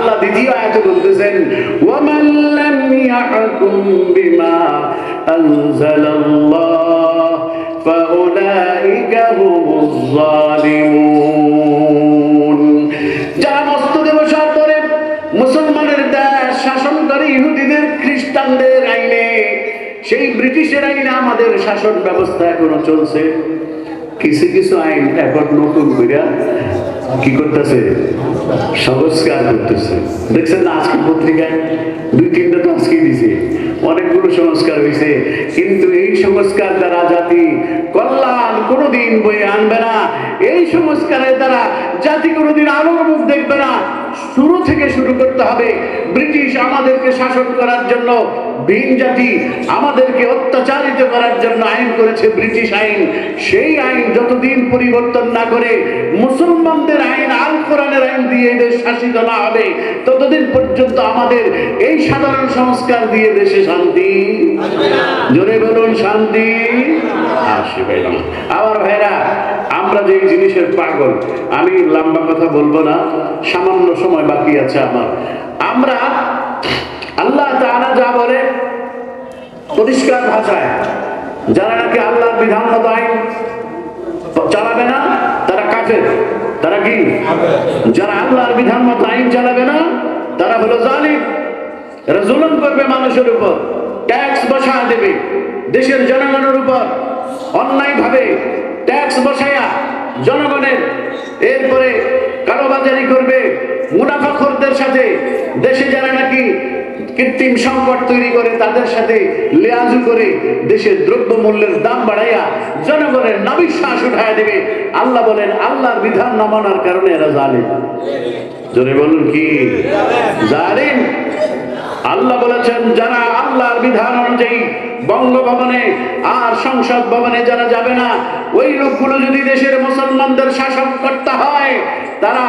আল্লাহ দ্বিতীয় আয়াতে বলতেছেন ওয়ামান লাম ইয়াহকুম বিমা আনজালাল্লাহ ফাউলাইকা হুমুজ জালিমুন। যারা মসজিদে বসার পরে মুসলমানের দেশ শাসন করে ইহুদিদের খ্রিস্টানদের আইনে, সেই ব্রিটিশের আইনে আমাদের শাসন ব্যবস্থা এখনো চলছে। কিছু কিছু আইন এখন নতুন কইরা কি করতেছে, সংস্কার করতেছে। দেখছেন না আজকে পত্রিকায় 2-3টা তো আজকে দিছে, অনেকগুলো সংস্কার হয়েছে। কিন্তু এই সংস্কার দ্বারা জাতি কল্যাণ কোনোদিন বয়ে আনবে না। এই সংস্কারের দ্বারা জাতি কোনোদিন আলোর মুখ দেখবে না। শুরু থেকে শুরু করতে হবে। ব্রিটিশ আমাদেরকে শাসন করার জন্য, ভিন জাতি আমাদেরকে অত্যাচারিত করার জন্য আইন করেছে ব্রিটিশ আইন। সেই আইন যতদিন পরিবর্তন না করে মুসলমানদের আইন, আল কোরআনের আইন দিয়ে দেশ শাসিত না হবে, ততদিন পর্যন্ত আমাদের এই সাধারণ সংস্কার দিয়ে দেশে শান্তি, জোরে বলুন শান্তি আসবে না। আমার ভাইরা, আমরা যে জিনিসের পাগল, আমি লম্বা কথা বলবো না, সামান্য সময় বাকি আছে আমার। আমরা আল্লাহ তাআলা যা বলে পরিষ্কার ভাষায়, যারা নাকি আল্লাহর বিধান মতো আইন চালাবে না তারা কাফের। তারা কি? যারা আল্লাহর বিধান মতো আইন চালাবে না তারা হলো জালিম। এরা জুলুম করবে মানুষের উপর, ট্যাক্স বসা দেবে দেশের জনগণের উপর, অন্যায়ভাবে ট্যাক্স বসায়া জনগণের, এরপরে কালোবাজারি করবে মুনাফাখোরদের সাথে। দেশে যারা নাকি কৃত্রিম সংকট তৈরি করে তাদের সাথে লেয়াজু করে দেশের দ্রব্য মূল্যের দাম বাড়াইয়া জনগণের নাবিশ্বাস উঠায় দেবে। আল্লাহ বলেন আল্লাহর বিধান না মানার কারণে এরা জালিম। জোরে বলুন কি জালিম? আল্লাহ বলেছেন যারা আল্লাহর বিধান অনুযায়ী বঙ্গভবনে আর সংসদ ভবনে যারা যাবে না, ওই লোকগুলো যদি দেশের মুসলমানদের শাসক করতে হয়, তারা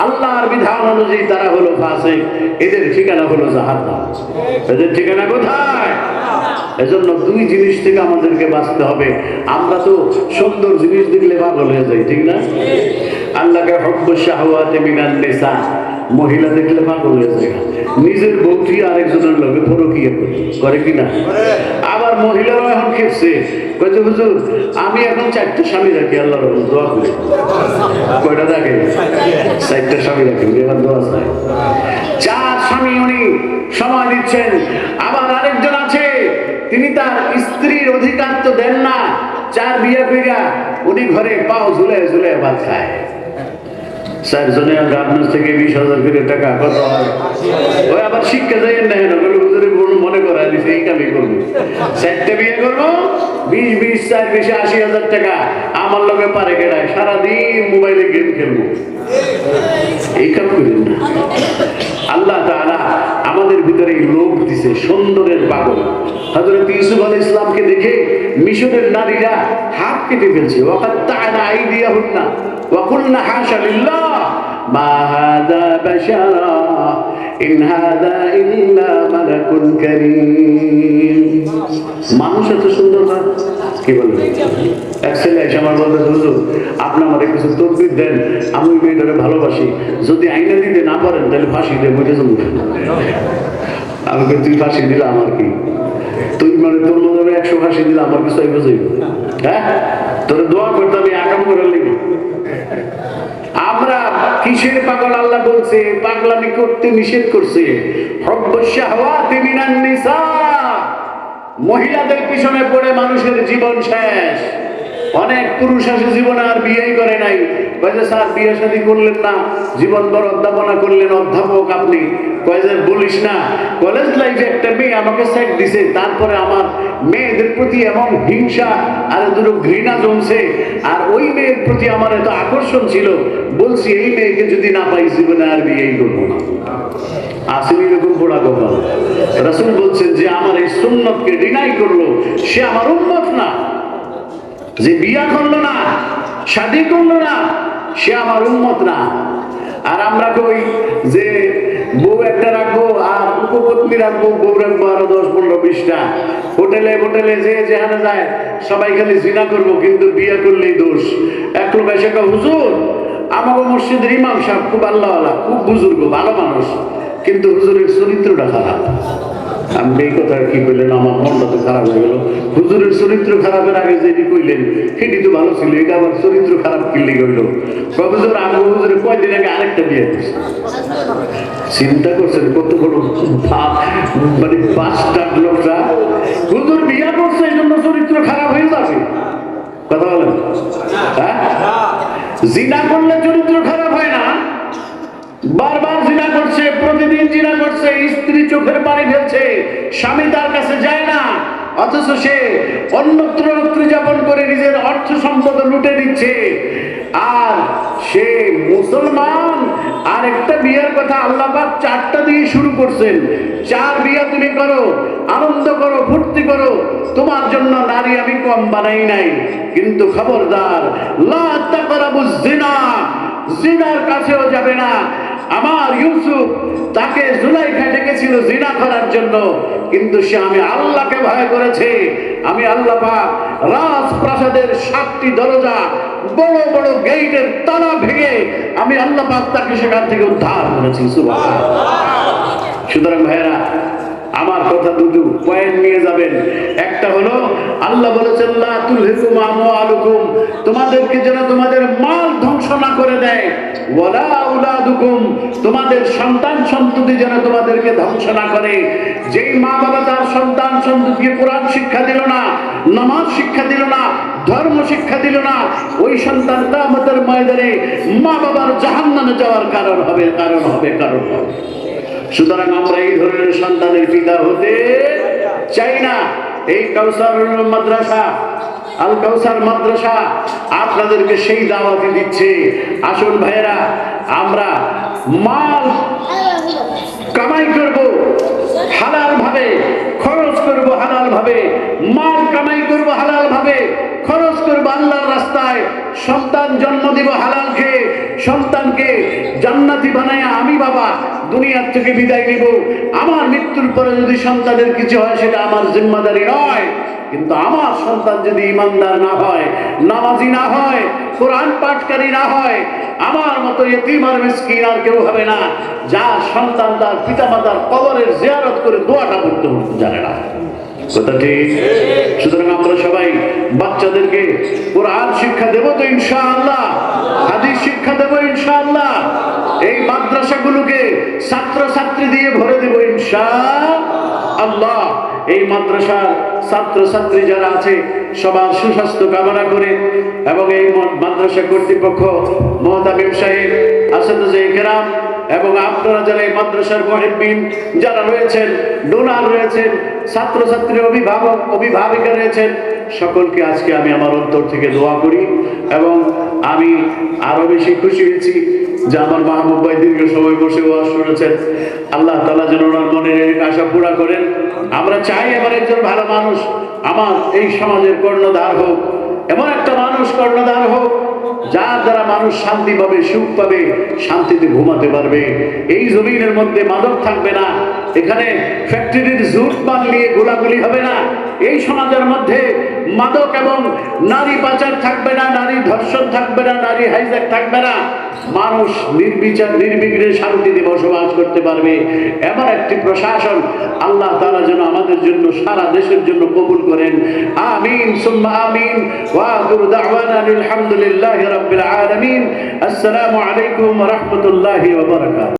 আল্লাহর বিধান অনুযায়ী তারা হলো ফাসিক। এদের ঠিকানা হলো জাহান্নাম। এদের ঠিকানা কোথায়? এজন্য দুই জিনিস থেকে আমাদেরকে বাঁচতে হবে। আমরা তো সুন্দর জিনিস দেখলে পাগল হয়ে যাই, ঠিক না? আল্লাহকে হুব্বু শাহওয়াতি মিনান নিসা, মহিলা দেখলে পাগল হয়ে যায়। নিজের বউটি আরেকজনের লগে পরকীয়া করে কিনা? আবার মহিলারাও এখন খেপছে, কইতে হুজুর আমি এখন 4টা স্বামী রাখি, আল্লাহর দোয়া করি। কয়টা রাখে? 4টা স্বামী রাখি, এবার দোয়া চাই। 4 স্বামী উনি সময় দিচ্ছেন। আবার আরেকজন আছে, তিনি তার স্ত্রীর অধিকার তো দেন না, 4 বিয়ে কইরা উনি ঘরে পাও ঝুলে ঝুলে ভাত খায়। 4 জনের গার্মেন্টস থেকে 20,000 করে টাকা কত হয়? ওই আবার শিক্ষা যায় না, মনে করা দিছে এই কামই করবো, 4টা বিয়ে করবো, 20 4 বেশি 80,000 টাকা আমার লগে পারে কেনায়, সারাদিন মোবাইলে গেম খেলবো। এই কাম করেন না। আল্লাহ তাআলা আমাদের ভিতরে এই লোভ দিছে, সুন্দরের পাগল। হযরত ইউসুফ আলাইহিস সালামকে দেখে মিশরের নারীরা হাত কেটে ফেলছে। ওয়াকাত্তা'না আইদিয়াহুন্না ওয়া কুলনা হাশা লিল্লাহ মা হাযা বাশারা ইন হাযা ইল্লা মালাকুন কারীম। মানুষ এত সুন্দর না, কি বলেন? এক ছেলে এসে আমার বলতে, হুজুর আপনি আমাকে কিছু তদবির দেন, আমি মেয়েটাকে ভালোবাসি, যদি আইনা দিতে না পারেন তাহলে ফাঁসি দিয়ে মরে যাবো। আমাকে তুই ফাঁসি দিলে আমার কি? তুই মানে তোর মনে 100 ফাঁসি দিলে আমার কিছু বুঝাই? হ্যাঁ, তোর দোয়া করতে আমি আকাম করে লিখি। আমরা কিসের পাগল? আল্লাহ বলছে পাগলামি করতে নিষেধ করছে। হুব্বু শাহওয়াতি মিনান নিসা, মহিলাদের পিছনে পড়ে মানুষের জীবন শেষ। অনেক পুরুষ আছে জীবনে আর বিয়েই করে নাই। কয় যে স্যার বিয়ে শাদী করলেন না, জীবন ভর অধ্যাপনা করলেন, অধ্যাপক আপনি। কয় যে বলিস না, কলেজ লাইফে একটা মেয়ে আমাকে সেট দিছে, তারপরে আমার মেয়েদের প্রতি এমন হিংসা আর দুটো ঘৃণা জমছে, আর ওই মেয়ের প্রতি আমার এত আকর্ষণ ছিল, বলছি এই মেয়েকে যদি না পাই জীবনে আর বিয়েই করবো না। আসেন এরকম পোড়া কথা। রাসূল বলছেন যে আমার এই সুন্নতকে ডিনাই করলো সে আমার উম্মত না। যে বিয়া করলো না, শাদী করলো না, সে আমার উম্মত না। আর আমরা কই যে বউ একটা রাখবো আর উপপত্নী রাখবো, বউ রাখবো আরো 10 15 20টা। হোটেলে হোটেলে যে যেখানে যায় সবাই খালি জিনা করবো, কিন্তু বিয়া করলেই দোষ। এক লোক এসে কয় হুজুর আমাকে মসজিদের ইমাম সাহেব খুব আল্লাহওয়ালা, খুব বুজুর্গ, ভালো মানুষ, কিন্তু হুজুরের চরিত্রটা খারাপ। আমি এই কথা কি কইলেন, আমার মনটা তো খারাপ হয়ে গেল। হুজুরের চরিত্র খারাপের আগে যেটি কইলেন সেটি তো ভালো ছিল, এটা আবার চরিত্র খারাপ কিনলে গইল। হুজুর আমি হুজুরের কয়দিন আগে আরেকটা বিয়ে করছি। চিন্তা করছেন কত বড় মানে বাস্টার্ড লোকরা। হুজুর বিয়ে করছে এই জন্য চরিত্র খারাপ হয়ে যাবে, কথা বলেন? হ্যাঁ, জিনা করলে চরিত্র খারাপ হয় না। বারবার জিনা করছে, প্রতিদিন জিনা করছে, স্ত্রী চোখের পানি ফেলছে, স্বামী তার কাছে যায় না, অথচ সে অন্যত্র যাপন করে নিজের অর্থ সম্পদ লুটে দিচ্ছে। আর সে মুসলমান। আর একটা বিয়ের কথা আল্লাহ পাক 4টা দিয়ে শুরু করছেন। 4 বিয়ে তুমি করো, আনন্দ করো, ফুর্তি করো, তোমার জন্য নারী আমি কম বানাই নাই। কিন্তু খবরদার, লা তাকরাবুজ জিনা, জিনার কাছেও যাবে না। আমার ইউসুফ, তাকে জুলাইখা ডেকেছিল জিনা করার জন্য, কিন্তু সে আমি আল্লাহকে ভয় করেছে। আমি আল্লাহ পাক রাজপ্রাসাদের 7টি দরজা, বড় বড় গেটের তালা ভেঙে আমি আল্লাহ পাক তাকে সেখান থেকে উদ্ধার করেছি। সুবহানাল্লাহ। সুতরাং ভাইরা, আমার কথা দুটো পয়েন্ট নিয়ে যাবেন। একটা হলো আল্লাহ বলেছেন লা তুলহিকুম আমওয়ালুকুম, তোমাদেরকে যেন তোমাদের মাল ধ্বংস না করে দেয়। ওয়ালা আউলাদুকুম, তোমাদের সন্তান সন্ততি যেন তোমাদেরকে ধ্বংস না করে। যেই মা বাবা তার সন্তান সন্ততিকে কোরআন শিক্ষা দিল না, নামাজ শিক্ষা দিল না, ধর্ম শিক্ষা দিল না, ওই সন্তান কিয়ামতের ময়দানে মা বাবার জাহান্নামে যাওয়ার কারণ হবে। সুতরাং আমরা এই ধরনের সন্তানের পিতা হতে চাই না। এই কাউসার মাদ্রাসা, আল কাউসার মাদ্রাসা আপনাদেরকে সেই দাওয়াতই দিচ্ছে। আসুন ভাইয়েরা, আমরা মাল কামাই করব হালাল ভাবে, খরচ করব হালাল ভাবে, মাল কামাই করব হালাল ভাবে, খরচ করব আল্লাহর রাস্তায়, সন্তান জন্ম দিব হালাল খেয়ে, সন্তানকে জান্নাতি বানায় আমি বাবা দুনিয়ার থেকে বিদায় নিব। আমার মৃত্যুর পরে যদি সন্তানের কিছু হয় সেটা আমার জিম্মাদারি নয়। কিন্তু আমার সন্তান যদি ইমানদার না হয়, নামাজি না হয়, কোরআন পাঠকারী না হয়, আমার মতো ইতিম আর মিসকিন আর কেউ হবে না যার সন্তান তার পিতামাতার কবরের জিয়ারত করে দোয়াটা করতে জানে না। কথা ঠিক? সুতরাং আমরা সবাই বাচ্চাদেরকে কোরআন শিক্ষা দেব তো ইনশাআল্লাহ, হাদিস শিক্ষা দেব ইনশাআল্লাহ, এই মাদ্রাসাগুলোকে ছাত্রছাত্রী দিয়ে ভরে দেব ইনশাআল্লাহ। এই মাদ্রাসার ছাত্রছাত্রী যারা আছে সবার সুস্বাস্থ্য কামনা করে, এবং এই মাদ্রাসা কর্তৃপক্ষ, মুহতামিম সাহেব, আসাদুজায়ে কেরাম, এবং আপনারা যারা এই মাদ্রাসার মুহিব্বিন যারা রয়েছেন, ডোনার রয়েছেন, ছাত্রছাত্রী অভিভাবক অভিভাবিকা রয়েছেন, সকলকে আজকে আমি আমার অন্তর থেকে দোয়া করি। এবং আমি আরো বেশি খুশি হয়েছি যে আমার মাহবুব ভাই দীর্ঘ সময় বসে ওয়াজ শুনেছেন। আল্লাহ তাআলা যেন ওনার মনের আশা পুরা করেন। আমরা চাই আমার একজন ভালো মানুষ আমার এই সমাজের কর্ণধার হোক, এমন একটা মানুষ কর্ণধার হোক যার দ্বারা মানুষ শান্তি পাবে, সুখ পাবে, শান্তিতে ঘুমাতে পারবে। এই জমিনের মধ্যে মাদক থাকবে না, এখানে ফ্যাক্টরির জুট মাল নিয়ে গোলাগুলি হবে না, এই সমাজের মধ্যে মাদক এবং নারী পাচার থাকবে না, নারী ধর্ষণ থাকবে না, নারী হাইজ্যাক থাকবে না। মানুষ নির্বিচার নির্বিঘ্নে শান্তিতে বসবাস করতে পারবে। এমন একটি প্রশাসন আল্লাহ তাআলা যেন আমাদের জন্য, সারা দেশের জন্য কবুল করেন। আমিন সুম্মা আমিন। ওয়া আখিরু দাওয়ানা আলহামদুলিল্লাহি রাব্বিল আলামিন। আসসালামু আলাইকুম ওয়া রাহমাতুল্লাহি ওয়া বারাকাতুহু।